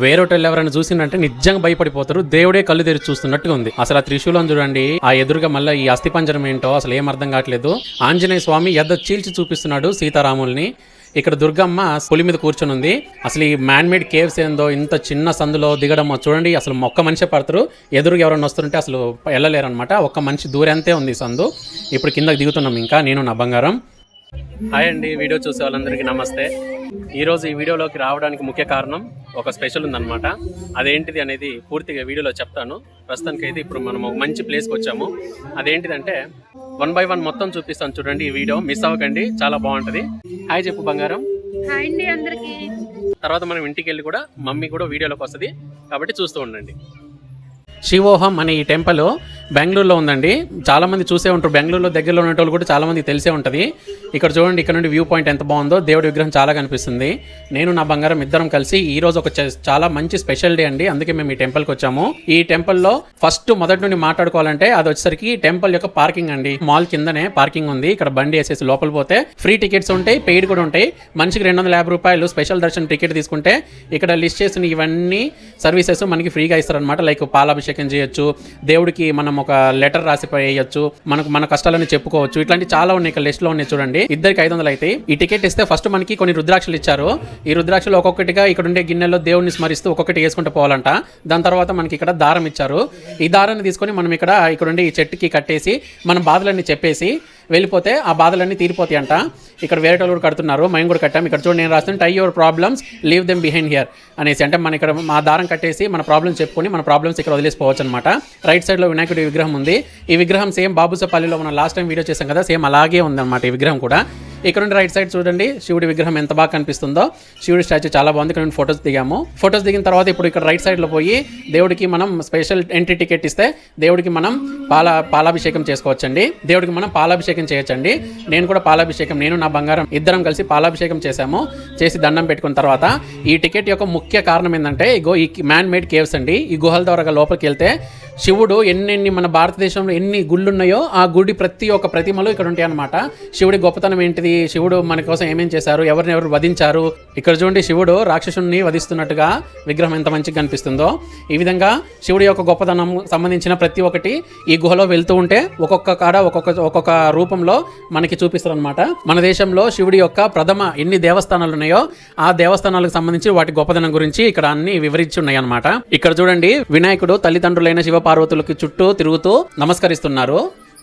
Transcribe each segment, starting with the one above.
వేరేటోళ్ళు ఎవరైనా చూసిందంటే నిజంగా భయపడిపోతారు. దేవుడే కళ్ళు తెరిచి చూస్తున్నట్టుగా ఉంది. అసలు ఆ త్రిశూలం చూడండి, ఆ ఎదురుగా మళ్ళీ ఈ అస్థిపంజరం ఏంటో అసలు ఏం అర్థం కావట్లేదు. ఆంజనేయ స్వామి ఎద్ద చీల్చి చూపిస్తున్నాడు సీతారాముల్ని. ఇక్కడ దుర్గమ్మ పులి మీద కూర్చొని ఉంది. అసలు ఈ మ్యాన్ మేడ్ కేవ్స్ ఏందో, ఇంత చిన్న సందులో దిగడం చూడండి. అసలు ఒక్క మనిషి పడతారు, ఎదురుగా ఎవరైనా వస్తుంటే అసలు వెళ్ళలేరు అనమాట. ఒక్క మనిషి దూరంతే ఉంది సందు. ఇప్పుడు కిందకి దిగుతున్నాం. ఇంకా నేను నా బంగారం. హాయ్ అండి, వీడియో చూసే వాళ్ళందరికీ నమస్తే. ఈరోజు ఈ వీడియోలోకి రావడానికి ముఖ్య కారణం ఒక స్పెషల్ ఉందన్నమాట. అదేంటిది అనేది పూర్తిగా వీడియోలో చెప్తాను. ప్రస్తుతానికైతే ఇప్పుడు మనం ఒక మంచి ప్లేస్కి వచ్చాము. అదేంటిదంటే 1 by 1 మొత్తం చూపిస్తాను, చూడండి. ఈ వీడియో మిస్ అవ్వకండి, చాలా బాగుంటుంది. హాయ్ చెప్పు బంగారం. హాయ్ అండి అందరికీ. తర్వాత మనం ఇంటికి వెళ్ళి కూడా మమ్మీ కూడా వీడియోలోకి వస్తుంది, కాబట్టి చూస్తూ ఉండండి. శివోహం అనే ఈ టెంపుల్ బెంగళూరులో ఉందండి. చాలామంది చూసే ఉంటారు. బెంగళూరులో దగ్గరలో ఉన్న వాళ్ళు కూడా చాలామంది తెలిసే ఉంటుంది. ఇక్కడ చూడండి, ఇక్కడ నుండి వ్యూ పాయింట్ ఎంత బాగుందో. దేవుడి విగ్రహం చాలా కనిపిస్తుంది. నేను నా బంగారం ఇద్దరం కలిసి ఈ రోజు ఒక చాలా మంచి స్పెషల్ డే అండి. అందుకే మేము ఈ టెంపుల్కి వచ్చాము. ఈ టెంపుల్లో మొదటి నుండి మాట్లాడుకోవాలంటే అది వచ్చేసరికి టెంపుల్ యొక్క పార్కింగ్ అండి. మాల్ కిందనే పార్కింగ్ ఉంది. ఇక్కడ బండి వేసేసి లోపల పోతే ఫ్రీ టికెట్స్ ఉంటాయి, పెయిడ్ కూడా ఉంటాయి. మనిషికి 250 రూపాయలు స్పెషల్ దర్శన్ టికెట్ తీసుకుంటే ఇక్కడ లిస్ట్ చేసిన ఇవన్నీ సర్వీసెస్ మనకి ఫ్రీగా ఇస్తారనమాట. లైక్ పాలాభిషేకం చేయొచ్చు, దేవుడికి మనం ఒక లెటర్ రాసి వేయొచ్చు, మన కష్టాలని చెప్పుకోవచ్చు. ఇట్లాంటి చాలా ఉన్నాయి. ఇక్కడ లిస్ట్ లో ఉన్నాయి చూడండి. ఇద్దరికి 500 అయితే ఈ టికెట్ ఇస్తే ఫస్ట్ మనకి కొన్ని రుద్రాక్షలు ఇచ్చారు. ఈ రుద్రాక్షలు ఒక్కొక్కటిగా ఇక్కడ ఉండే గిన్నెలో దేవుడిని స్మరిస్తూ ఒక్కొక్కటి వేసుకుంటూ పోవాలంట. దాని తర్వాత మనకి ఇక్కడ దారం ఇచ్చారు. ఈ దారాన్ని తీసుకొని మనం ఇక్కడ ఉండే ఈ చెట్టుకి కట్టేసి మన బాధలన్నీ చెప్పేసి వెళ్ళిపోతే ఆ బాధలన్నీ తీరిపోతాయి అంట. ఇక్కడ వేరే వాళ్ళు కడుతున్నారు, మేము కూడా కట్టాం. ఇక్కడ చూడండి, నేను రాస్తాను tie your problems, leave them behind here అనేసి. అంటే మన ఇక్కడ మా దారం కట్టేసి మన ప్రాబ్లమ్స్ చెప్పుకొని మన ప్రాబ్లమ్స్ ఇక్కడ వదిలేసిపోవచ్చు అనమాట. రైట్ సైడ్లో వినాయకుడి విగ్రహం ఉంది. ఈ విగ్రహం సేమ్ బాబుసపల్లిలో మనం లాస్ట్ టైం వీడియో చేసాం కదా, సేమ్ అలాగే ఉందన్నమాట ఈ విగ్రహం కూడా. ఇక్కడ నుండి రైట్ సైడ్ చూడండి, శివుడి విగ్రహం ఎంత బాగా కనిపిస్తుందో. శివుడి స్టాచ్యూ చాలా బాగుంది. ఇక్కడ నుండి ఫొటోస్ దిగాము. ఫొటోస్ దిగిన తర్వాత ఇప్పుడు ఇక్కడ రైట్ సైడ్లో పోయి దేవుడికి మనం స్పెషల్ ఎంట్రీ టికెట్ ఇస్తే దేవుడికి మనం పాలాభిషేకం చేసుకోవచ్చండి. దేవుడికి మనం పాలాభిషేకం చేయొచ్చండి. నేను కూడా పాలాభిషేకం, నేను నా బంగారం ఇద్దరం కలిసి పాలాభిషేకం చేశాము. చేసి దండం పెట్టుకున్న తర్వాత ఈ టికెట్ యొక్క ముఖ్య కారణం ఏంటంటే ఈ మ్యాన్ మేడ్ కేవ్స్ అండి. ఈ గుహల ద్వారా లోపలికి వెళ్తే శివుడు ఎన్ని మన భారతదేశంలో ఎన్ని గుళ్ళు ఉన్నాయో ఆ గుడి ప్రతి ఒక్క ప్రతిమలు ఇక్కడ ఉంటాయి అనమాట. శివుడి గొప్పతనం ఏంటిది, శివుడు మన కోసం ఏమేం చేశారు, ఎవరినెవరు వధించారు. ఇక్కడ చూడండి, శివుడు రాక్షసుని వధిస్తున్నట్టుగా విగ్రహం ఎంత మంచిగా కనిపిస్తుందో. ఈ విధంగా శివుడి యొక్క గొప్పతనం సంబంధించిన ప్రతి ఒక్కటి ఈ గుహలో వెళ్తూ ఉంటే ఒక్కొక్క కాడ ఒక్కొక్క రూపంలో మనకి చూపిస్తారు అనమాట. మన దేశంలో శివుడి యొక్క ప్రథమ ఎన్ని దేవస్థానాలు ఉన్నాయో ఆ దేవస్థానాలకు సంబంధించి వాటి గొప్పతనం గురించి ఇక్కడ అన్ని వివరించి ఉన్నాయి అనమాట. ఇక్కడ చూడండి, వినాయకుడు తల్లిదండ్రులైన శివ పార్వతులకి చుట్టూ తిరుగుతూ నమస్కరిస్తున్నారు.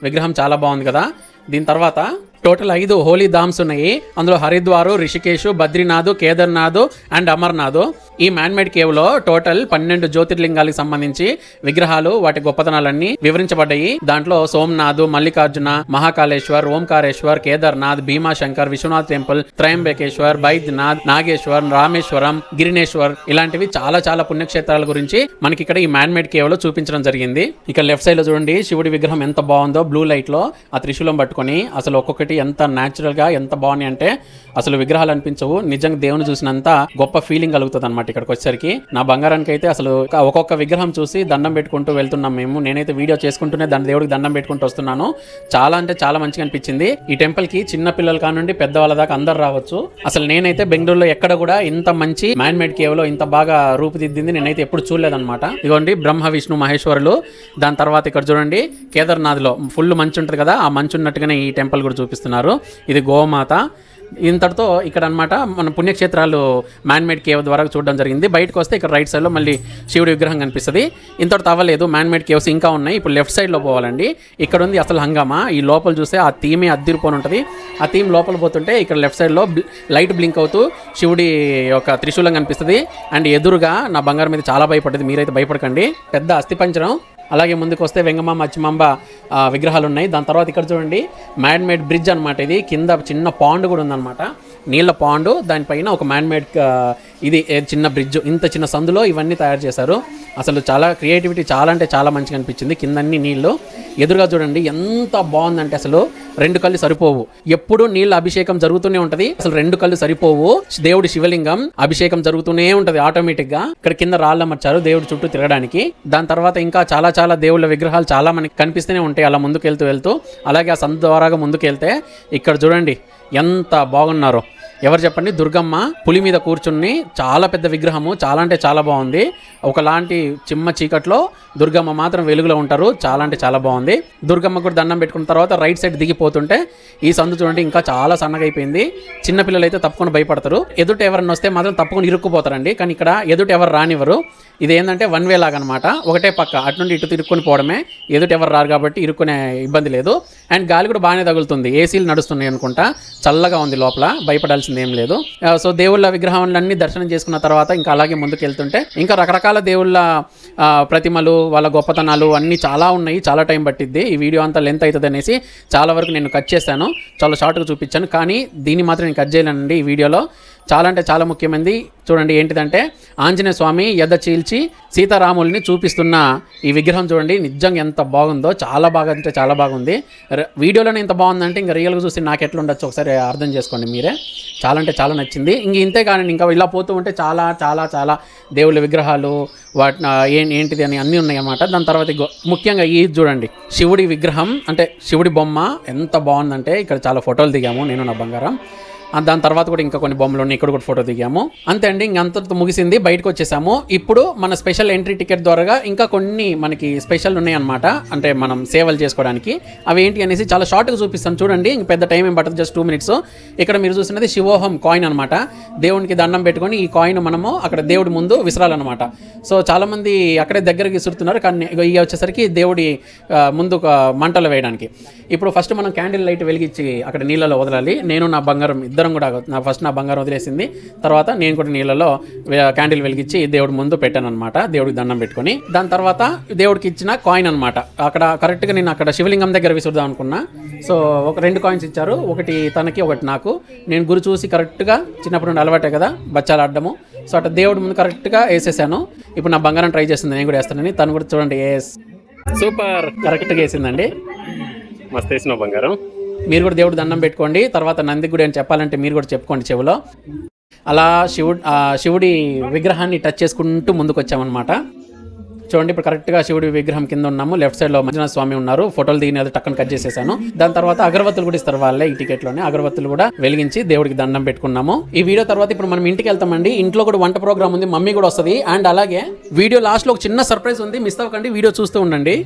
విగ్రహం చాలా బాగుంది కదా. దీని తర్వాత టోటల్ 5 హోలీ ధామ్స్ ఉన్నాయి. అందులో హరిద్వారు, రిషికేశ్, బద్రీనాథ్, కేదార్నాథ్ అండ్ అమర్నాథ్. ఈ మ్యాన్ మేడ్ కేవ్ లో టోటల్ 12 జ్యోతిర్లింగాలకు సంబంధించి విగ్రహాలు, వాటి గొప్పతనాలన్నీ వివరించబడ్డాయి. దాంట్లో సోమనాథ్, మల్లికార్జున, మహాకాళేశ్వర్, ఓంకారేశ్వర్, కేదార్నాథ్, భీమాశంకర్, విశ్వనాథ్ టెంపుల్, త్రయంబకేశ్వర్, బైద్యనాథ్, నాగేశ్వర్, రామేశ్వరం, గిరినేశ్వర్, ఇలాంటివి చాలా చాలా పుణ్యక్షేత్రాల గురించి మనకి ఇక్కడ ఈ మ్యాన్ మేడ్ కేవ్ లో చూపించడం జరిగింది. ఇక లెఫ్ట్ సైడ్ లో చూడండి, శివుడి విగ్రహం ఎంత బాగుందో. బ్లూ లైట్ లో ఆ త్రిశూలం పట్టుకొని అసలు ఒక్కొక్కటి ఎంత న్యాచురల్ గా ఎంత బాగున్నాయి అంటే అసలు విగ్రహాలు అనిపించవు. నిజంగా దేవుని చూసినంత గొప్ప ఫీలింగ్ కలుగుతుంది అనమాట ఇక్కడికి వచ్చేసరికి. నా బంగారానికి అయితే అసలు ఒక్కొక్క విగ్రహం చూసి దండం పెట్టుకుంటూ వెళ్తున్నాం మేము. నేనైతే వీడియో చేసుకుంటూనే దేవుడికి దండం పెట్టుకుంటూ వస్తున్నాను. చాలా అంటే చాలా మంచిగా అనిపించింది. ఈ టెంపుల్ కి చిన్న పిల్లల కానుండి పెద్దవాళ్ళ దాకా అందరు రావచ్చు. అసలు నేనైతే బెంగళూరులో ఎక్కడ కూడా ఇంత మంచి మ్యాన్ మేడ్ కేవ్ లో ఇంత బాగా రూపుదిద్దింది నేనైతే ఎప్పుడు చూడలేదన్నమాట. ఇదిగోండి, బ్రహ్మ విష్ణు మహేశ్వరులు. దాని తర్వాత ఇక్కడ చూడండి, కేదార్నాథ్ లో ఫుల్ మంచు ఉంటుంది కదా, ఆ మంచు ఉన్నట్టుగానే ఈ టెంపుల్ కూడా చూపిస్తున్నారు. ఇది గోమాత. ఇంతటితో ఇక్కడ అనమాట మన పుణ్యక్షేత్రాలు మ్యాన్ మేడ్ కేవ్ ద్వారా చూడడం జరిగింది. బయటకు వస్తే ఇక్కడ రైట్ సైడ్లో మళ్ళీ శివుడి విగ్రహం కనిపిస్తుంది. ఇంతటితో అవ్వలేదు, మ్యాన్ మేడ్ కేవ్స్ ఇంకా ఉన్నాయి. ఇప్పుడు లెఫ్ట్ సైడ్లో పోవాలండి. ఇక్కడ ఉంది అసలు హంగామా. ఈ లోపల చూస్తే ఆ థీమే అద్దిరిపోని ఉంటుంది. ఆ థీమ్ లోపల పోతుంటే ఇక్కడ లెఫ్ట్ సైడ్లో లైట్ బ్లింక్ అవుతూ శివుడి యొక్క త్రిశూలం కనిపిస్తుంది. అండ్ ఎదురుగా నా బంగారం మీద చాలా భయపడ్డది, మీరైతే భయపడకండి. పెద్ద అస్థిపంజరం. అలాగే ముందుకు వస్తే వెంగమాంబ, అచ్చమాంబ విగ్రహాలు ఉన్నాయి. దాని తర్వాత ఇక్కడ చూడండి, మ్యాన్ మేడ్ బ్రిడ్జ్ అనమాట. ఇది కింద చిన్న పాండ్ కూడా ఉందన్నమాట, నీళ్ళ పాండు. దానిపైన ఒక మ్యాన్ మేడ్ ఇది చిన్న బ్రిడ్జ్. ఇంత చిన్న సందులో ఇవన్నీ తయారు చేశారు. అసలు చాలా క్రియేటివిటీ చాలా అంటే చాలా మంచిగా అనిపించింది. కిందన్నీ నీళ్లు. ఎదురుగా చూడండి ఎంత బాగుందంటే అసలు 2 కళ్ళు సరిపోవు. ఎప్పుడు నీళ్ళ అభిషేకం జరుగుతూనే ఉంటది. అసలు 2 కళ్ళు సరిపోవు. దేవుడి శివలింగం అభిషేకం జరుగుతూనే ఉంటది ఆటోమేటిక్ గా. ఇక్కడ కింద రాళ్ళు అమర్చారు దేవుడి చుట్టూ తిరగడానికి. దాని తర్వాత ఇంకా చాలా చాలా దేవుళ్ళ విగ్రహాలు చాలా మనకి కనిపిస్తూనే ఉంటాయి అలా ముందుకు వెళ్తూ. అలాగే ఆ సంత ద్వారాగా ముందుకు వెళ్తే ఇక్కడ చూడండి ఎంత బాగున్నారో. ఎవరు చెప్పండి? దుర్గమ్మ పులి మీద కూర్చుని, చాలా పెద్ద విగ్రహము, చాలా అంటే చాలా బాగుంది. ఒకలాంటి చిమ్మ చీకట్లో దుర్గమ్మ మాత్రం వెలుగులో ఉంటారు. చాలా అంటే చాలా బాగుంది. దుర్గమ్మ కూడా దండం పెట్టుకున్న తర్వాత రైట్ సైడ్ దిగిపోతుంటే ఈ సందు చూడండి ఇంకా చాలా సన్నగా అయిపోయింది. చిన్నపిల్లలు అయితే తప్పకుండా భయపడతారు. ఎదుట ఎవరన్నా వస్తే మాత్రం తప్పకుండా ఇరుక్కుపోతారండి. కానీ ఇక్కడ ఎదుట ఎవరు రానివ్వరు. ఇదేంటంటే వన్ వే లాగా అనమాట, ఒకటే పక్క అటు నుండి ఇటు తిరుక్కొని పోవడమే. ఎదుట ఎవరు రారు కాబట్టి ఇరుక్కునే ఇబ్బంది లేదు. అండ్ గాలి కూడా బాగానే తగులుతుంది, ఏసీలు నడుస్తున్నాయి అనుకుంటా, చల్లగా ఉంది లోపల, భయపడాల్సింది ఏం లేదు. సో దేవుళ్ళ విగ్రహాలన్నీ దర్శనం చేసుకున్న తర్వాత ఇంకా అలాగే ముందుకు వెళ్తుంటే ఇంకా రకరకాల దేవుళ్ళ ప్రతిమలు, వాళ్ళ గొప్పతనాలు అన్నీ చాలా ఉన్నాయి. చాలా టైం పట్టిద్ది. ఈ వీడియో అంతా లెంత్ అవుతుంది అనేసి చాలా వరకు నేను కట్ చేశాను, చాలా షార్ట్గా చూపించాను. కానీ దీన్ని మాత్రం నేను కట్ చేయలేనండి ఈ వీడియోలో. చాలా అంటే చాలా ముఖ్యమైనది చూడండి. ఏంటిదంటే ఆంజనేయ స్వామి ఎద చీల్చి సీతారాముల్ని చూపిస్తున్న ఈ విగ్రహం చూడండి. నిజంగా ఎంత బాగుందో, చాలా బాగా అంటే చాలా బాగుంది. వీడియోలోనే ఇంత బాగుందంటే ఇంకా రియల్గా చూసి నాకు ఎట్లా ఉండొచ్చు ఒకసారి అర్థం చేసుకోండి మీరే. చాలా అంటే చాలా నచ్చింది. ఇంతే కానీ ఇంకా ఇలా పోతూ ఉంటే చాలా చాలా చాలా దేవుళ్ళ విగ్రహాలు ఏంటిది అని అన్నీ ఉన్నాయి అన్నమాట. దాని తర్వాత ముఖ్యంగా ఈ చూడండి, శివుడి విగ్రహం అంటే శివుడి బొమ్మ ఎంత బాగుందంటే ఇక్కడ చాలా ఫోటోలు దిగాము నేను నా బంగారం. దాని తర్వాత కూడా ఇంకా కొన్ని బొమ్మలు ఉన్నాయి, ఇక్కడ కూడా ఫోటో దిగాము. అంతే అండి, ఇంకంతతో ముగిసింది, బయటకు వచ్చేసాము. ఇప్పుడు మన స్పెషల్ ఎంట్రీ టికెట్ ద్వారా ఇంకా కొన్ని మనకి స్పెషల్ ఉన్నాయి అనమాట, అంటే మనం సేవలు చేసుకోవడానికి. అవి ఏంటి అనేసి చాలా షార్ట్గా చూపిస్తాను చూడండి. ఇంక పెద్ద టైం ఏం పట్టదు, జస్ట్ 2 minutes. ఇక్కడ మీరు చూస్తున్నది శివోహం కాయిన్ అనమాట. దేవునికి దండం పెట్టుకొని ఈ కాయిన్ మనము అక్కడ దేవుడి ముందు విసరాలన్నమాట. సో చాలామంది అక్కడే దగ్గరికి విసురుతున్నారు, కానీ ఇక వచ్చేసరికి దేవుడి ముందు మంటలు వేయడానికి. ఇప్పుడు ఫస్ట్ మనం క్యాండిల్ లైట్ వెలిగించి అక్కడ నీళ్ళలో వదలాలి. నేను నా బంగారం ఇద్దరం కూడా ఫస్ట్ నా బంగారం వదిలేసింది, తర్వాత నేను కూడా నీళ్ళలో క్యాండిల్ వెలిగించి దేవుడి ముందు పెట్టాను అనమాట, దేవుడికి దండం పెట్టుకొని. దాని తర్వాత దేవుడికి ఇచ్చిన కాయిన్ అనమాట. అక్కడ కరెక్ట్గా నేను అక్కడ శివలింగం దగ్గర విసురుదాం అనుకున్నా. సో 2 కాయిన్స్ ఇచ్చారు, ఒకటి తనకి ఒకటి నాకు. నేను గురి చూసి కరెక్ట్గా చిన్నప్పుడు నుండి అలవాటే కదా బచ్చాలు ఆడడము, సో అట్లా దేవుడి ముందు కరెక్ట్గా వేసేసాను. ఇప్పుడు నా బంగారం ట్రై చేస్తుంది, నేను కూడా వేస్తానని. తను కూడా చూడండి, సూపర్ కరెక్ట్గా వేసిందండి. మస్తు వేసిన బంగారం. మీరు కూడా దేవుడు దండం పెట్టుకోండి. తర్వాత నంది గుడి అని చెప్పాలంటే మీరు కూడా చెప్పుకోండి చెవిలో. అలా శివుడి విగ్రహాన్ని టచ్ చేసుకుంటూ ముందుకు వచ్చామన్నమాట. చూడండి, ఇప్పుడు కరెక్ట్గా శివుడి విగ్రహం కింద ఉన్నాము. లెఫ్ట్ సైడ్లో మంజునాథ స్వామి ఉన్నారు. ఫోటోలు దిగినది టక్కన కట్ చేసేసాను. దాని తర్వాత అగరబత్తులు కూడా ఇస్తారు వాళ్ళే ఈ టికెట్లోనే. అగరబత్తులు కూడా వెలిగించి దేవుడికి దండం పెట్టుకున్నాము. ఈ వీడియో తర్వాత ఇప్పుడు మనం ఇంటికి వెళ్తామండి. ఇంట్లో కూడా వంట ప్రోగ్రామ్ ఉంది, మమ్మీ కూడా వస్తుంది. అండ్ అలాగే వీడియో లాస్ట్లో ఒక చిన్న సర్ప్రైజ్ ఉంది, మిస్ అవ్వకండి, వీడియో చూస్తూ ఉండండి.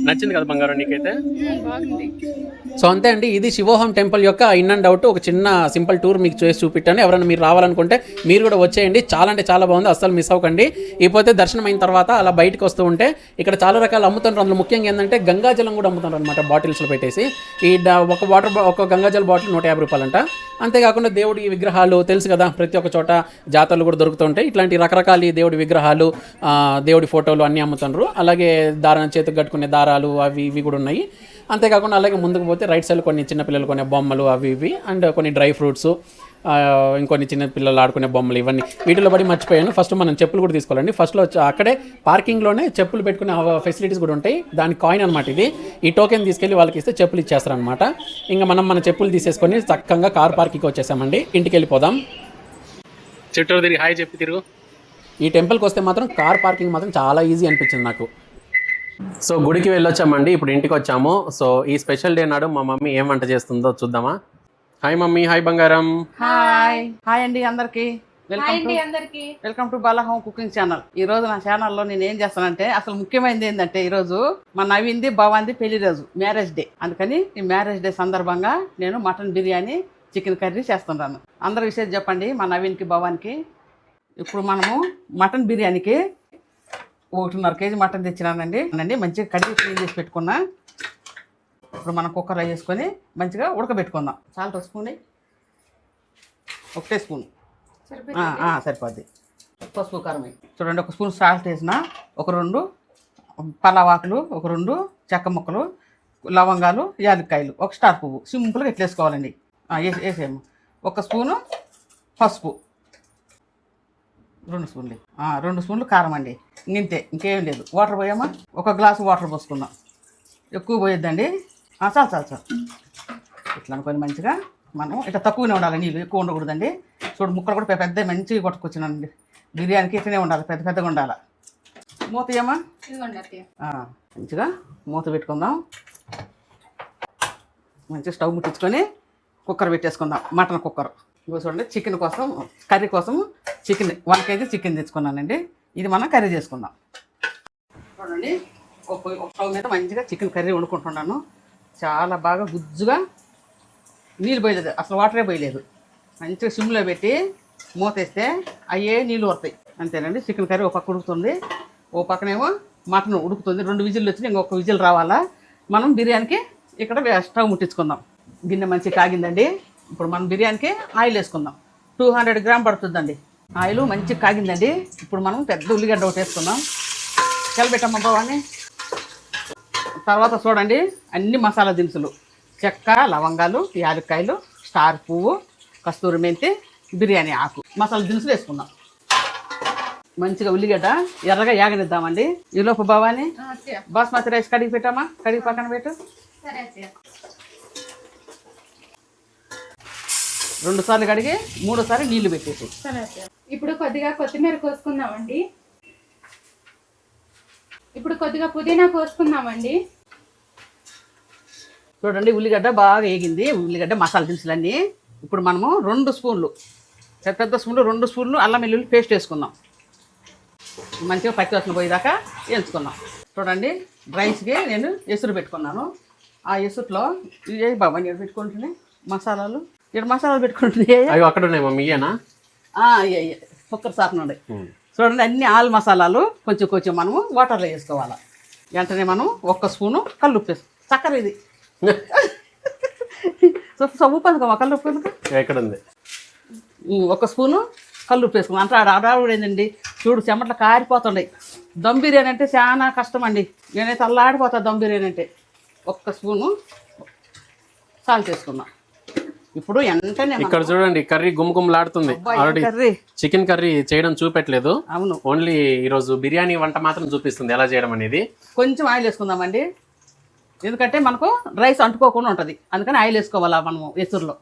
నచ్చింది కదా బంగారం నీకైతే? సో అంతే అండి, ఇది శివోహం టెంపుల్ యొక్క ఇన్ అండ్ అవుట్ ఒక చిన్న సింపుల్ టూర్ మీకు చేసి చూపించాను. ఎవరైనా మీరు రావాలనుకుంటే మీరు కూడా వచ్చేయండి. చాలా అంటే చాలా బాగుంది, అస్సలు మిస్ అవ్వకండి. ఇకపోతే దర్శనం అయిన తర్వాత అలా బయటకు వస్తూ ఉంటే ఇక్కడ చాలా రకాలు అమ్ముతుంటారు. అందులో ముఖ్యంగా ఏంటంటే గంగాజలం కూడా అమ్ముతుంటారు అనమాట, బాటిల్స్లో పెట్టేసి. ఒక గంగాజల బాటిల్ 150 రూపాయలంట. అంతేకాకుండా దేవుడి విగ్రహాలు తెలుసు కదా, ప్రతి ఒక్క చోట జాతరలు కూడా దొరుకుతుంటాయి. ఇట్లాంటి రకరకాల దేవుడి విగ్రహాలు, దేవుడి ఫోటోలు అన్నీ అమ్ముతుండ్రు. అలాగే చేతికి కట్టుకునే దారాలు అవి ఇవి కూడా ఉన్నాయి. అంతేకాకుండా అలాగే ముందుకు పోతే రైట్ సైడ్ కొన్ని చిన్నపిల్లలు కొనే బొమ్మలు అవి ఇవి, అండ్ కొన్ని డ్రై ఫ్రూట్స్, ఇంకొన్ని చిన్న పిల్లలు ఆడుకునే బొమ్మలు, ఇవన్నీ. వీటిలో పడి మర్చిపోయాను, ఫస్ట్ మనం చెప్పులు కూడా తీసుకోవాలండి. ఫస్ట్లో అక్కడే పార్కింగ్లోనే చెప్పులు పెట్టుకునే ఫెసిలిటీస్ కూడా ఉంటాయి. దాని కాయిన్ అనమాట ఇది. ఈ టోకెన్ తీసుకెళ్ళి వాళ్ళకి ఇస్తే చెప్పులు ఇచ్చేస్తారనమాట. ఇంకా మనం మన చెప్పులు తీసేసుకొని చక్కగా కార్ పార్కింగ్కి వచ్చేసామండి. ఇంటికి వెళ్ళిపోదాం. చుట్టూరు తిరిగి హాయ్ చెప్పి తిరుగు. ఈ టెంపుల్కి వస్తే మాత్రం కార్ పార్కింగ్ మాత్రం చాలా ఈజీ అనిపించింది నాకు. సో గుడికి వెళ్ళొచ్చామండి, ఇప్పుడు ఇంటికి వచ్చాము. సో ఈ స్పెషల్ డే నాడు మా మమ్మీ ఏం వంట చేస్తుందో చూద్దామా. Hi mummy. హాయ్ బంగారం. హాయ్ అండి అందరికి. వెల్కమ్ టు బాలహోమ్ కుకింగ్ ఛానల్. ఈ రోజు నా ఛానల్లో నేను ఏం చేస్తానంటే, అసలు ముఖ్యమైనది ఏంటంటే, ఈ రోజు మా నవీంది భవాంది పెళ్లి రోజు, మ్యారేజ్ డే. అందుకని ఈ మ్యారేజ్ డే సందర్భంగా నేను మటన్ బిర్యానీ, చికెన్ కర్రీ చేస్తున్నాను. అందరు విషయం చెప్పండి మా నవీన్కి భవాన్కి. ఇప్పుడు మనము మటన్ బిర్యానీకి 1.5 kg మటన్ తెచ్చినానండి. మంచిగా కడిగి క్లీన్ చేసి పెట్టుకున్నా. ఇప్పుడు మనం కుక్కర్లో వేసుకొని మంచిగా ఉడకబెట్టుకుందాం. సాల్ట్ 1 స్పూన్, 1 స్పూన్ సరిపోద్ది. పసుపు కారం చూడండి, 1 స్పూన్ సాల్ట్ వేసిన, ఒక 2 పలావాకులు, ఒక 2 చెక్క ముక్కలు, లవంగాలు, యాలక్కాయలు, 1 స్టార్ పువ్వు సింపుల్గా ఇట్లా వేసుకోవాలండి. వేసేము 1 స్పూను పసుపు, 2 స్పూన్లు కారం అండి. ఇంతే, ఇంకేం లేదు. వాటర్ పోయామా, 1 గ్లాసు వాటర్ పోసుకుందాం. ఎక్కువ పోయొద్దండి, చాలు. ఇట్లా అనుకొని మంచిగా మనం ఇట్లా తక్కువనే ఉండాలి, నీళ్ళు ఎక్కువ ఉండకూడదండి. చూడు ముక్కలు కూడా పెద్ద మంచిగా కొట్టుకొచ్చినానండి. బిర్యానీకి ఇట్లనే ఉండాలి, పెద్దగా ఉండాలి. మూత ఏమా మంచిగా మూత పెట్టుకుందాం. మంచిగా స్టవ్ ముట్టించుకొని కుక్కర్ పెట్టేసుకుందాం. మటన్ కుక్కర్ ఇగో చూడండి చికెన్ కోసం కర్రీ కోసం చికెన్ 1 kg చికెన్ తెచ్చుకున్నానండి. ఇది మనం కర్రీ చేసుకుందాం. చూడండి ఒక స్టవ్ మీద మంచిగా చికెన్ కర్రీ వండుకుంటున్నాను. చాలా బాగా గుజ్జుగా నీళ్ళు పోయలేదు, అసలు వాటరే పోయలేదు. మంచిగా సిమ్లో పెట్టి మూతేస్తే అయ్యే నీళ్ళు వస్తాయి. అంతేనండి. చికెన్ కర్రీ ఒక పక్క ఉడుకుతుంది, ఓ పక్కనేమో మటన్ ఉడుకుతుంది. 2 విజిల్లు వచ్చి ఇంకొక విజిల్ రావాలా. మనం బిర్యానీకి ఇక్కడ స్టవ్ ముట్టించుకుందాం. గిన్నె మంచిగా కాగిందండి. ఇప్పుడు మనం బిర్యానీకి ఆయిల్ వేసుకుందాం. 200 గ్రామ్ పడుతుందండి. ఆయిల్ మంచిగా కాగిందండి. ఇప్పుడు మనం పెద్ద ఉల్లిగడ్డ ఒకటి వేసుకుందాం. చల్లబెట్టమ్మ బావాన్ని. తర్వాత చూడండి అన్ని మసాలా దినుసులు, చెక్క, లవంగాలు, యాలక్కాయలు, స్టార్ పువ్వు, కస్తూరి మెంతి, బిర్యానీ ఆకు, మసాలా దినుసులు వేసుకుందాం. మంచిగా ఉల్లిగడ్డ ఎర్రగా యాగనిద్దామండి. ఈలోపు బావాని బాస్మతి రైస్ కడిగి పెట్టామా, కడిగి పక్కన పెట్టు. 2 సార్లు కడిగి 3వ సారి నీళ్లు పెట్టేసి. ఇప్పుడు కొద్దిగా కొత్తిమీర కోసుకుందామండి. ఇప్పుడు కొద్దిగా పుదీనా కోసుకుందామండి. చూడండి ఉల్లిగడ్డ బాగా వేగింది. ఉల్లిగడ్డ మసాలా దినుసులన్నీ. ఇప్పుడు మనము 2 స్పూన్లు పెద్ద స్పూన్లు 2 స్పూన్లు అల్లం వెల్లుల్లి పేస్ట్ వేసుకుందాం. మంచిగా పచ్చి వాసన పోయేదాకా వేయించుకుందాం. చూడండి రైస్కి నేను ఎసురు పెట్టుకున్నాను. ఆ ఎసురులో ఇవి బాబా నేను పెట్టుకుంటున్నాయి మసాలాలు. ఇక్కడ మసాలాలు పెట్టుకుంటున్నాయి. అవి అక్కడ ఉన్నాయి మమ్మీ, ఇయేనా? కుక్కర్ సాకులు ఉన్నాయి. చూడండి అన్ని ఆల్ మసాలాలు కొంచెం కొంచెం మనము వాటర్లో వేసుకోవాలి. వెంటనే మనం 1 స్పూను కల్లుప్పు వేసుకో. చక్కెర ఇది ఉప్పు అందుకో కల్లుప్పు ఎందుకు ఎక్కడ ఉంది? 1 స్పూను కల్లుప్పు వేసుకున్నాం. అంటే అడావుడు ఏంటండి చూడు చెమట్లు కారిపోతుండయి. దమ్ బిర్యానీ అంటే చాలా కష్టం అండి. నేనైతే అల్లాడిపోతా దమ్ బిర్యానీ అంటే. 1 స్పూను సాల్ట్ వేసుకున్నాం. ఇప్పుడు వెంటనే ఇక్కడ చూడండి కర్రీ గుమ్గుమ్లాడుతుంది. ఆల్రెడీ కర్రీ చికెన్ కర్రీ చేయడం చూపెట్టలేదు, అవును ఓన్లీ ఈరోజు బిర్యానీ వంట మాత్రం చూపిస్తుంది ఎలా చేయడం అనేది. కొంచెం ఆయిల్ వేసుకుందామండి, ఎందుకంటే మనకు రైస్ అంటుకోకుండా ఉంటుంది. అందుకని ఆయిల్ వేసుకోవాలా మనము ఎసురులో.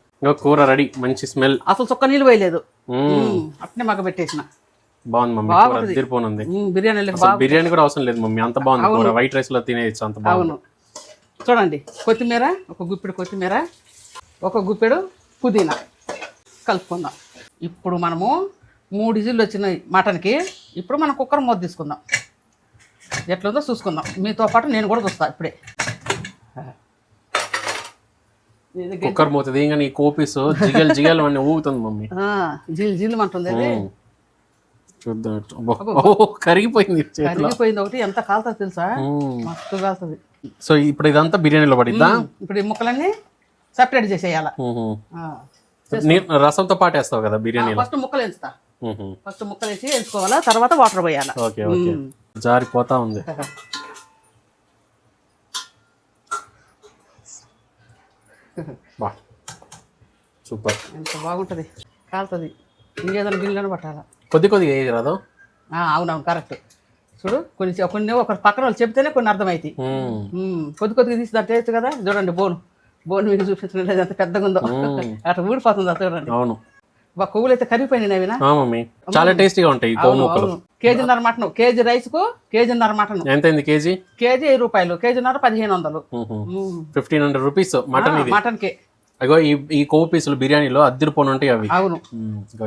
కూర రెడీ, మంచి స్మెల్. అసలు చుక్క నీళ్ళు పోయలేదు, అట్నే మగ్గ పెట్టేసిన. బాగుంది మమ్మీ, తీరిపోనుంది. బిర్యానీ కూడా అవసరం లేదు మమ్మీ, అంత బాగుంది కూర. వైట్ రైస్ లో తినేయచ్చు, అంత బాగుంది. అవును చూడండి కొత్తిమీర, 1 గుప్పెడు కొత్తిమీర, 1 గుప్పెడు పుదీనా కలుపుకుందాం. ఇప్పుడు మనము 3 విజిల్లు వచ్చినాయి మటన్కి. ఇప్పుడు మనం కుక్కర్ మూత తీసుకుందాం. ఎట్లుందో చూసుకుందాం. మీతో పాటు నేను కూడా చూస్తాను ఇప్పుడే. కుక్కర్ మూత దిగని కోపీస్ జిగల్ జిగల్ అని ఊగుతుంది మమ్మీ. జిల్ జిల్ అంటుంది. చూద్దాం. కరిగిపోయింది, కరిగిపోయింది. ఒకటి ఎంత కాలుతుంది తెలుసా, మస్తు కాలుతుంది. సో ఇప్పుడు ఇదంతా బిర్యానీలో పడిద్దా? ఇప్పుడు ఈ ముక్కలన్నీ సెపరేట్ చేసేయాల. రసంతో పాటు వేస్తావు కదా బిర్యానీలో? ఫస్ట్ ముక్కలు వేస్తా. ఫస్ట్ ముక్కలు వేసి వేసుకోవాలా, తర్వాత వాటర్ పోయాలా. Okay okay. జారిపోతా ఉంది. సూపర్, ఎంత బాగుంటుంది. కాలుతుంది. ఇంకేదైనా గిన్నెలను పట్టాలా. కొద్ది కొద్దిగా వేయదు రాదు? అవునవును కరెక్ట్. చూడు కొన్ని ఒక పక్కన వాళ్ళు చెప్తేనే కొన్ని అర్థమవుతాయి. కొద్ది కొద్దిగా తీసి దాంట్లో వేయచ్చు కదా. చూడండి బోన్ మీకు చూపించలేదు ఎంత పెద్దగా ఉందో, అట్లా ఊడిపోతుంది. చూడండి. అవును. కొవ్వులు అయితే కరిగిపోయినాయి అవినా. చాలా టేస్టీగా ఉంటాయి. కేజీన్నర మటన్, కేజీ రైస్ కు కేజీన్నర మటన్. ఎంత అయింది కేజీ? కేజీ 1000 రూపాయలు, కేజీన్నర 1500. 1500 రూపీస్ మటన్. మటన్ కి అగో ఈ కొవ్వు పీసులు బిర్యానీలో అద్దరిపోను ఉంటాయి అవి. అవును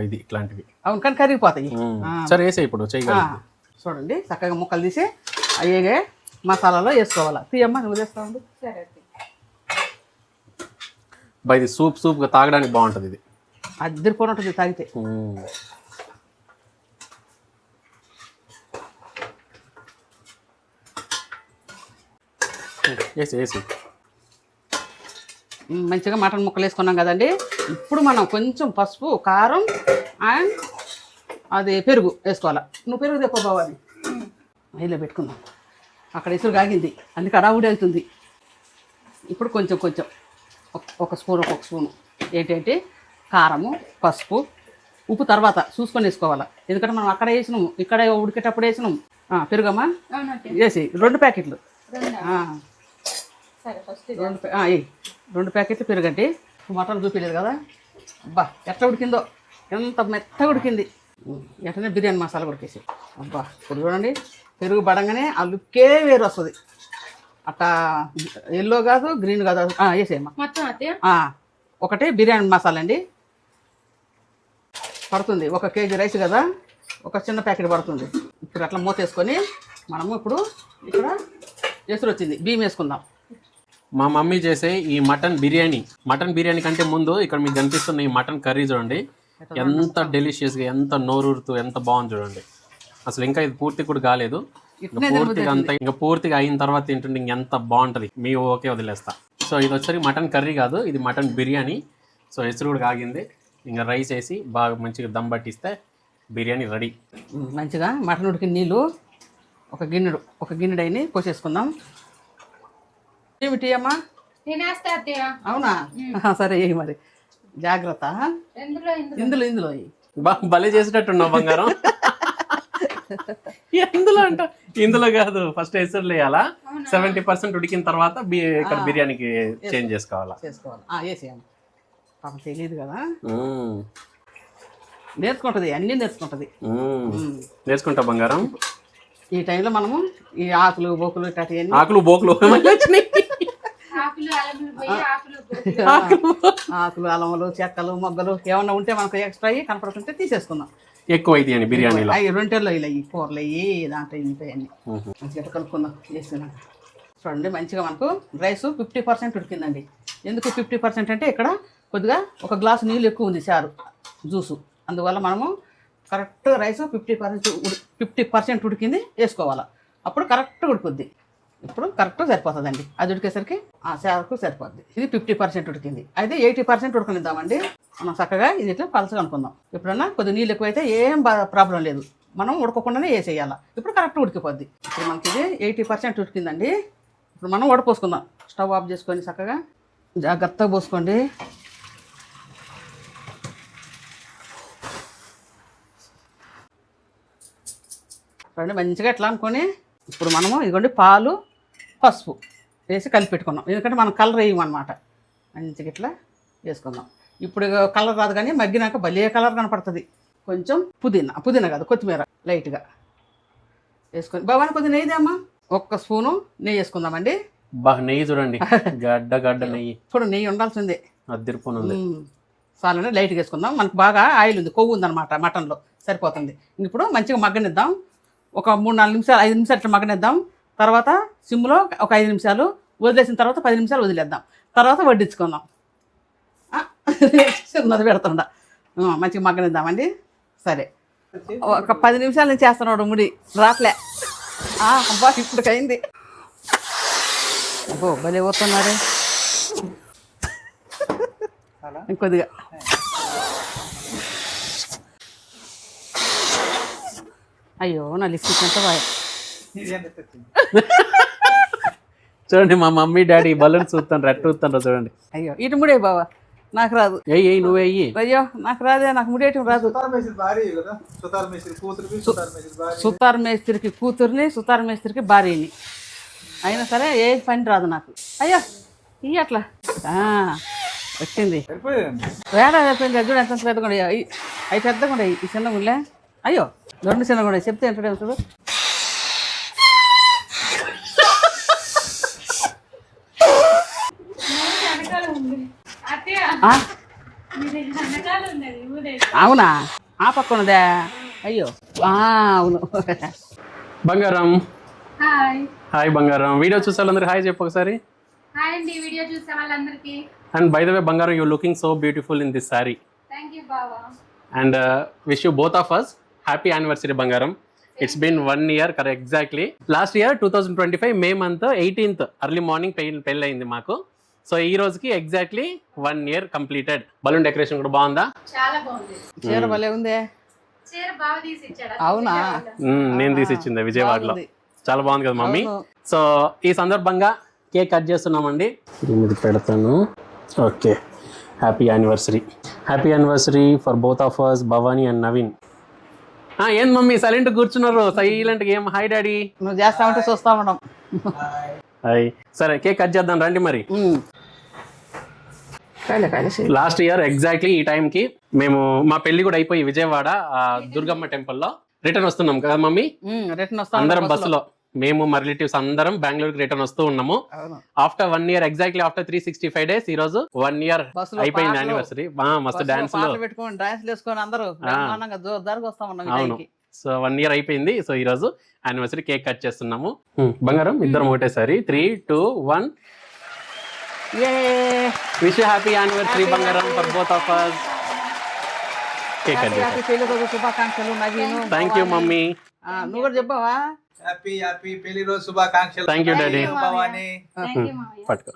ఇది ఇట్లాంటివి. అవును కానీ కరిగిపోతాయి. సరే వేసే ఇప్పుడు చేయగలరు. చూడండి చక్కగా ముక్కలు తీసి అయ్యే మసాలాలో వేసుకోవాలా. తీయమ్మా నువ్వు వేస్తావు. ఇది సూప్ గా తాగడానికి బాగుంటది. ఇది అద్దరిపోను ఉంటుంది తాగితే. వేసి మంచిగా మటన్ ముక్కలు వేసుకున్నాం కదండి. ఇప్పుడు మనం కొంచెం పసుపు, కారం అండ్ అది పెరుగు వేసుకోవాలా. నువ్వు పెరుగు తెప్ప బావాలి. అయిలో పెట్టుకుందాం. అక్కడ ఇసురు కాగింది, అందుకే అడావుడి అవుతుంది. ఇప్పుడు కొంచెం 1 స్పూన్ 1 స్పూను ఏంటంటే కారము, పసుపు, ఉప్పు తర్వాత చూసుకొని వేసుకోవాలా. ఎందుకంటే మనం అక్కడ వేసినాము, ఇక్కడ ఉడికేటప్పుడు వేసినాము. పెరుగమ్మా వేసి 2 ప్యాకెట్లు. 2 ప్యాకెట్లు పెరుగండి. మటన్ చూపించలేదు కదా. అబ్బా ఎట్లా ఉడికిందో, ఎంత మెత్తగా ఉడికింది. వెంటనే బిర్యానీ మసాలా ఉడికేసి. అబ్బా ఇప్పుడు చూడండి పెరుగు పడంగానే ఆ లుక్కే వేరు వస్తుంది. అట్టా ఎల్లో కాదు, గ్రీన్ కాదు. వేసేయమ్మా. 1 బిర్యానీ మసాలా అండి. పడుతుంది. 1 కేజీ రైస్ కదా, ఒక చిన్న ప్యాకెట్ పడుతుంది. ఇప్పుడు అట్లా మూతేసుకొని మనము ఇప్పుడు ఇక్కడ ఎసురు వచ్చింది, బియ్యం వేసుకుందాం. మా మమ్మీ చేసే ఈ మటన్ బిర్యానీ కంటే ముందు ఇక్కడ మీకు కనిపిస్తున్న ఈ మటన్ కర్రీ చూడండి, ఎంత డెలిషియస్గా, ఎంత నోరూరుతూ, ఎంత బాగుంది చూడండి. అసలు ఇంకా ఇది పూర్తి కూడా కాలేదు, ఇంకా పూర్తిగా అయిన తర్వాత తింటుండే ఎంత బాగుంటుంది. మీ ఓకే వదిలేస్తా. సో ఇది వచ్చేసరికి మటన్ కర్రీ కాదు, ఇది మటన్ బిర్యానీ. సో ఎసురు కూడా కాగింది, ఇంకా రైస్ వేసి బాగా మంచిగా దమ్ పట్టిస్తే బిర్యానీ రెడీ. మంచిగా మటన్ ఉడికిన నీళ్ళు ఒక గిన్నెడు అయినా పోసేసుకుందాం. ఏమిటి అమ్మా? అవునా, సరే ఏ మరి జాగ్రత్త. ఇందులో భలే చేసేటట్టున్నావు బంగారం. ఇందులో కాదు, ఫస్ట్ ఎసురు వేయాలా, 70% ఉడికిన తర్వాత ఇక్కడ బిర్యానీకి చేంజ్ చేసుకోవాలా. వేసేయమ్మ, పాపం తెలియదు కదా, నేర్చుకుంటుంది, అన్నీ నేర్చుకుంటుంది. నేర్చుకుంటా బంగారం. ఈ టైంలో మనము ఈ ఆకులు బోకులు ఇట్లాంటివన్నీ, ఆకులు అలములు చెక్కలు మొగ్గలు ఏమన్నా ఉంటే మనకు ఎక్స్ట్రా అయ్యి కనపడుతుంటే తీసేసుకుందాం. ఎక్కువ అయితే అని బిర్యానీలో అవి రొంటెల్లో ఇలా ఈ కూరలు అయ్యి దాంట్లో ఇంటాయన్నీ మంచిగా కలుపుకుందాం. వేసుకున్నాం చూడండి, మంచిగా మనకు రైస్ 50% ఉడికిందండి. ఎందుకు 50% అంటే ఇక్కడ కొద్దిగా 1 గ్లాసు నీళ్ళు ఎక్కువ ఉంది, చారు జ్యూసు, అందువల్ల మనము కరెక్ట్ రైస్ 50% ఉడికింది వేసుకోవాలి, అప్పుడు కరెక్ట్ ఉడుకుద్ది. ఇప్పుడు కరెక్ట్ సరిపోతుందండి, అది ఉడికేసరికి ఆ చారుకు సరిపోద్ది. ఇది 50% ఉడికింది, అయితే 80% ఉడకనిద్దామండి. మనం చక్కగా ఇది ఇట్లా పలసగా అనుకుందాం. ఎప్పుడన్నా కొద్ది నీళ్ళు ఎక్కువైతే ఏం ప్రాబ్లం లేదు, మనం ఉడకకుండానే వేసేయాలి. ఇప్పుడు కరెక్ట్ ఉడికిపోద్ది. ఇప్పుడు మనకి ఇది 80% ఉడికిందండి. ఇప్పుడు మనం వడపోసుకుందాం. స్టవ్ ఆఫ్ చేసుకొని చక్కగా జాగ్రత్తగా పోసుకోండి. చూడండి మంచిగా ఎట్లా అనుకొని ఇప్పుడు మనము ఇదిగోండి పాలు పసుపు వేసి కలిపి పెట్టుకున్నాం, ఎందుకంటే మనం కలర్ వేయమన్నమాట. మంచిగా ఇట్లా వేసుకుందాం. ఇప్పుడు కలర్ రాదు కానీ మగ్గినాక భలే కలర్ కనపడుతుంది. కొంచెం పుదీనా కాదు కొత్తిమీర లైట్గా వేసుకొని, భవాని కొద్దిగా నెయ్యి అమ్మా, 1 స్పూను నెయ్యి వేసుకుందామండి. నెయ్యి చూడండి, గడ్డ నెయ్యి. ఇప్పుడు నెయ్యి ఉండాల్సిందే, అద్దరిపోనుంది. చాలండి, లైట్గా వేసుకుందాం. మనకు బాగా ఆయిల్ ఉంది, కొవ్వు ఉందన్నమాట మటన్లో, సరిపోతుంది. ఇప్పుడు మంచిగా మగ్గనిద్దాం. ఒక 3-4 నిమిషాలు 5 నిమిషాలు ఇట్లా మగ్గనిద్దాం. తర్వాత సిమ్లో ఒక 5 నిమిషాలు వదిలేసిన తర్వాత 10 నిమిషాలు వదిలేద్దాం. తర్వాత వడ్డించుకుందాం. చిన్నది పెడుతుండ మంచిగా మగ్గనిద్దామండి. సరే, ఒక 10 నిమిషాల నుంచి చేస్తున్నాడు, ముడి రాట్లే. అబ్బా ఇప్పుడు అయింది. అబ్బో భలే పోతున్నారు. ఇంకొద్దిగా అయ్యో నా లిప్స్టిక్ ఎంత బాగా. చూడండి మా మమ్మీ డాడీ బలూన్ చూస్తాను చూడండి. అయ్యో ఇటు ముడే బావా, నాకు రాదు. నువ్వే అయ్యో నాకు రాదే, నాకు ముడేయటం రాదు. సుతార్ మేస్త్రికి కూతుర్ని, సుతార్ మేస్త్రికి భార్యని, అయినా సరే ఏ పని రాదు నాకు. అయ్యో ఇవి అట్లా వచ్చింది, వేడా అయిపోయింది. చూడు ఎంత పెద్దగా అవి పెద్దగా ఉండవు, ఈ చిన్నగా ఉండలే. అయ్యో 2 చిన్నగా ఉండవు, చెప్తే ఏంటంటే చూడు. అవునా, ఆ పక్క ఉన్నదా? అయ్యో అవును. బంగారం హాయ్ బంగారం, వీడియో చూసే వాళ్ళందరూ హాయ్ చెప్పు ఒకసారి. హాయ్ అండి, వీడియో చూసే వాళ్ళందరికీ. అండ్ బై ద వే బంగారం, you looking so beautiful in this sari. Thank you బావా. And wish you both of us happy anniversary బంగారం. It's been 1 year correct exactly. Last year 2025 May month 18th early morning పెళ్ళి అయింది మాకు. సో ఈ రోజుకి exactly 1 year completed. Balloon decoration కూడా బాగుందా? చాలా బాగుంది. చీర భలే ఉందే. చీర బాగా తీసి ఇచ్చాడా? అవునా, నేను తీసి ఇచ్చింది విజయవాడలో. చాలా బాగుంది కదా మమ్మీ. సో ఈ సందర్భంగా కేక్ కట్ చేస్తున్నామండి. ఇది పెడతాను. Okay, happy anniversary for both of us, Bhavani and Naveen. ఏం మమ్మీ సైలెంట్ కూర్చున్నారు? సైలెంట్ ఏం హాయ్ డాడీ నువ్వు చేస్తా ఉంటే చూస్తా ఉన్నాం. హాయ్, సరే కేక్ కట్ చేద్దాం రండి మరి. లాస్ట్ ఇయర్ ఎగ్జాక్ట్లీ ఈ టైంకి మేము మా పెళ్లి కూడా అయిపోయి విజయవాడ దుర్గమ్మ టెంపుల్లో రిటర్న్ వస్తున్నాం కదా మమ్మీ. రిటర్న్ వస్తాం అందరం బస్సులో. మేము మా రిలేటివ్స్ అందరం బెంగళూరుకి రిటర్న్ వస్తూ ఉన్నాము. అవును. After 1 year, exactly after 365 days ఈ రోజు 1 year బస్సులో అయిపోయింది పాటలు, యానివర్సరీ. మస్తు డాన్స్ లో పాటలు పెట్టుకొని డాన్స్లు వేసుకొని అందరూ బ్రహ్మాండంగా జోరుదారుగా వస్తా ఉన్నాం ఈ అవును. టైంకి. సో 1 year అయిపోయింది. సో ఈ రోజు యానివర్సరీ కేక్ కట్ చేస్తున్నాము. బంగారం ఇద్దరం ఒకటేసారి 3, 2, 1 విష్ హ్యాపీ యానివర్సరీ బంగారం for both of us. Cake cut చేస్తాం. పెళ్లి రోజు శుభాకాంక్షలు నవీను. Thank you mummy. నువ్వు కూడా చెప్పావా? హ్యాపీ పెళ్లి రోజు శుభాకాంక్షలు. Thank you daddy. Bhavani thank you మావయ్య. పట్టుకో.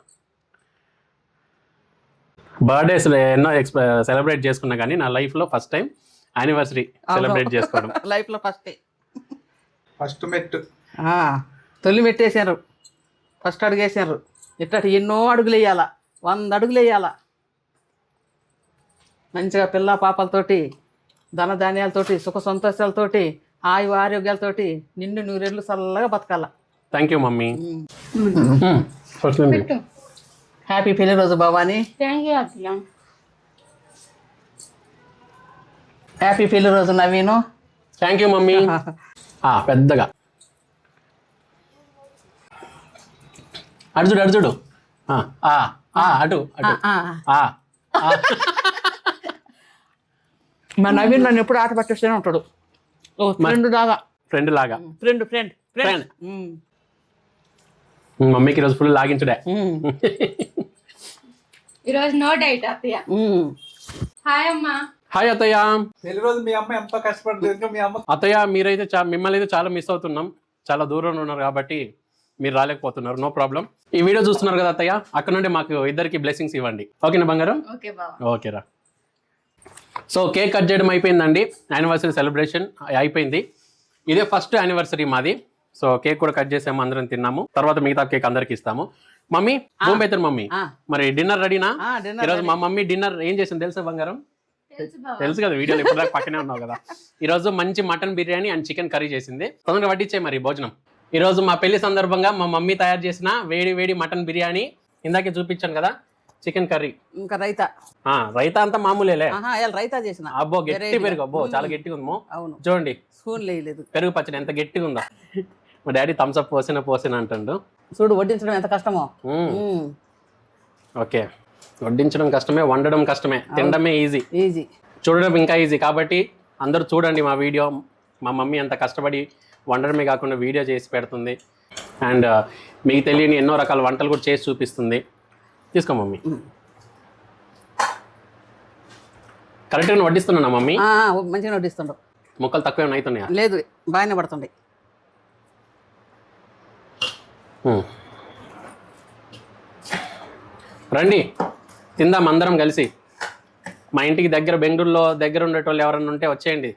బర్త్డేస్ ఎన్నో సెలబ్రేట్ చేసుకున్నా కానీ నా లైఫ్ లో ఫస్ట్ టైం యానివర్సరీ సెలబ్రేట్ చేసుకోవడం. లైఫ్ లో ఫస్ట్ మెట్టు తొలి మెట్టేసారు, ఫస్ట్ అడుగు వేసారు. ఇట్లా ఎన్నో అడుగులు వేయాల, 100 అడుగులు వేయాల. మంచిగా పిల్ల పాపలతోటి, ధనధాన్యాలతోటి, సుఖ సంతోషాలతోటి, ఆయు ఆరోగ్యాలతోటి నిండు నూరేళ్ళు చల్లగా బతకాల. Thank you mummy. పెట్టు. హ్యాపీ పెళ్లి రోజు భవాని. థ్యాంక్ యూ అత్తయ్య. హ్యాపీ పెళ్లి రోజు నవీను. Thank you mummy. పెద్దగా అడుచుడు అడుచుడు అటు అటు మా నవీన్ నన్ను ఎప్పుడు ఆట పట్టేస్తూనే ఉంటాడు. ఫ్రెండ్ లాగా. ఫ్రెండ్ లాగా. ఫ్రెండ్. మమ్మీకి ఈరోజు ఫుల్ లాగించుడే. ఈరోజు నో డైట్ అత్తయ్య. హాయ్ అమ్మా. హాయ్ అత్తయ్య. పెళ్లి రోజు మీ అమ్మ ఎంతో కష్టపడుతుంది. మీ అమ్మ అత్తయ్య మీరైతే మిమ్మల్ని అయితే చాలా మిస్ అవుతున్నాం. చాలా దూరంలో ఉన్నారు కాబట్టి మీరు రాలేకపోతున్నారు. No problem. ఈ వీడియో చూస్తున్నారు కదా అత్తయ్య, అక్కడ నుండి మాకు ఇద్దరికి బ్లెస్సింగ్స్ ఇవ్వండి. ఓకేనా బంగారం? ఓకే బావ. ఓకేరా. సో కేక్ కట్ చేయడం అయిపోయిందండి. యానివర్సరీ సెలబ్రేషన్ అయిపోయింది. ఇదే ఫస్ట్ యానివర్సరీ మాది. సో కేక్ కూడా కట్ చేసాము, అందరం తిన్నాము. తర్వాత మిగతా కేక్ అందరికి ఇస్తాము. మమ్మీ బొంబైతర్ మమ్మీ, మరి డిన్నర్ రెడీనా? ఈరోజు మా మమ్మీ డిన్నర్ ఏం చేసింది తెలుసా బంగారం? తెలుసు కదా, వీడియోలో ఇప్పుడు దాకా పక్కనే ఉన్నావు కదా. ఈరోజు మంచి mutton biryani and chicken curry చేసింది. తొందరగా వడ్డించే మరి భోజనం. ఈరోజు మా పెళ్లి సందర్భంగా మా మమ్మీ తయారు చేసిన వేడి వేడి మటన్ బిర్యానీ, ఇందాకే చూపించాను కదా, చికెన్ కర్రీ, ఇంకా రైతా. రైతా అంతా మామూలేలే. రైతా చేసిన. అబ్బో గట్టి పెరుగు, అబ్బో చాలా గట్టిగా ఉందో. అవును, చూడండి స్పూన్ లేదు. పెరుగు పచ్చడి ఎంత గట్టిగా ఉందో. మా డాడీ థమ్స్ అప్ పోసిన అంటాడు. చూడు వడ్డించడం ఎంత కష్టమో. ఓకే, వడ్డించడం కష్టమే, వండడం కష్టమే, తినడమే ఈజీ, చూడడం ఇంకా ఈజీ. కాబట్టి అందరూ చూడండి మా వీడియో. మా మమ్మీ అంత కష్టపడి వండడమే కాకుండా వీడియో చేసి పెడుతుంది. అండ్ మీకు తెలియని ఎన్నో రకాల వంటలు కూడా చేసి చూపిస్తుంది. తీసుకో మమ్మీ. కరెక్ట్గా వడ్డిస్తున్నా మమ్మీ? మంచిగా వడ్డిస్తుండవు. ముక్కలు తక్కువ ఏమైనా అవుతున్నాయా? లేదు, బాగానే పడుతుంది. రండి తిందాం అందరం కలిసి. మా ఇంటికి దగ్గర, బెంగళూరులో దగ్గర ఉండేటోళ్ళు ఎవరన్నా ఉంటే వచ్చేయండి.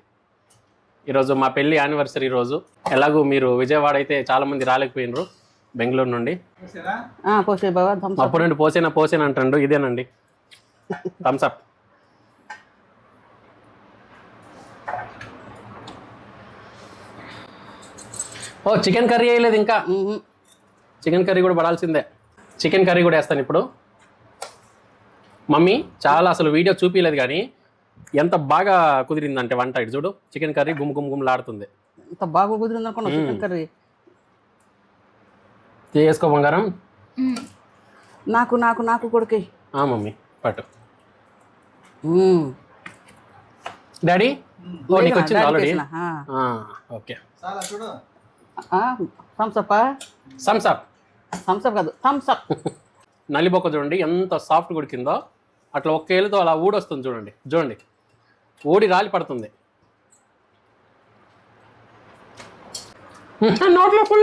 ఈరోజు మా పెళ్ళి యానివర్సరీ రోజు. ఎలాగూ మీరు విజయవాడ అయితే చాలా మంది రాలేకపోయినరు బెంగళూరు నుండి. పోసే బాబా, అప్పుడు నుండి పోసేనా అంటాడు. ఇదేనండి థమ్స్ అప్. ఓ చికెన్ కర్రీ వేయలేదు ఇంకా. చికెన్ కర్రీ కూడా పడాల్సిందే. చికెన్ కర్రీ కూడా వేస్తాను ఇప్పుడు. మమ్మీ చాలా అసలు వీడియో చూపించలేదు కానీ ఎంత బాగా కుదిరిందంటే వంట. ఇటు చూడు, చికెన్ కర్రీ గుమ్లాడుతుంది. ఎంత బాగా కుదిరింది అనుకున్నా చికెన్ కర్రీ. చేసుకో బంగారం. నాకు నాకు నాకు కొడుకు. మమ్మీ పట్టు. డాడీ నీకు వచ్చింది ఆల్రెడీ. ఓకే, థమ్స్అప్ కాదు, థమ్స్అప్. నల్లిబొక్క చూడండి ఎంత సాఫ్ట్ ఉడికిందో. అట్లా ఒక్క ఏళ్ళతో అలా ఊడొస్తుంది చూడండి, ఊడి రాలి పడుతుంది. నోట్లో ఫుల్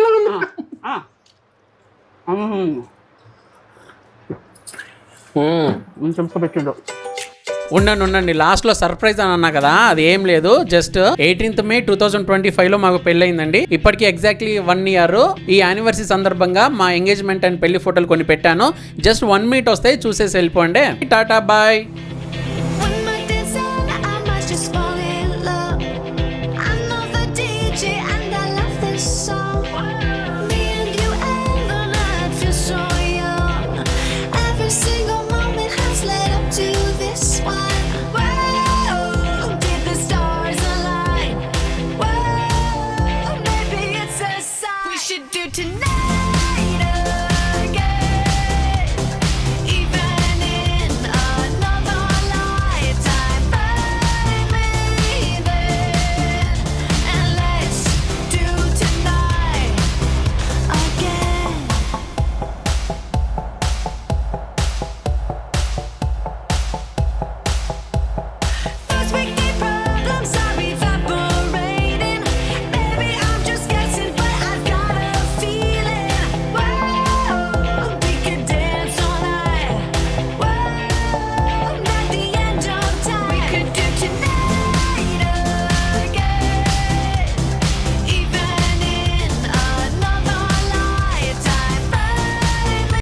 పెట్టిండు. ఉండండి, లాస్ట్లో సర్ప్రైజ్ అని అన్నా కదా, అది ఏం లేదు. జస్ట్ 18th May 2025లో మాకు పెళ్ళయిందండి. ఇప్పటికీ ఎగ్జాక్ట్లీ 1 year. ఈ యానివర్సరీ సందర్భంగా మా ఎంగేజ్మెంట్ అండ్ పెళ్లి ఫోటోలు కొన్ని పెట్టాను. జస్ట్ 1 minute వస్తాయి, చూసేసి వెళ్ళిపోండి. Tata bye. We should tonight.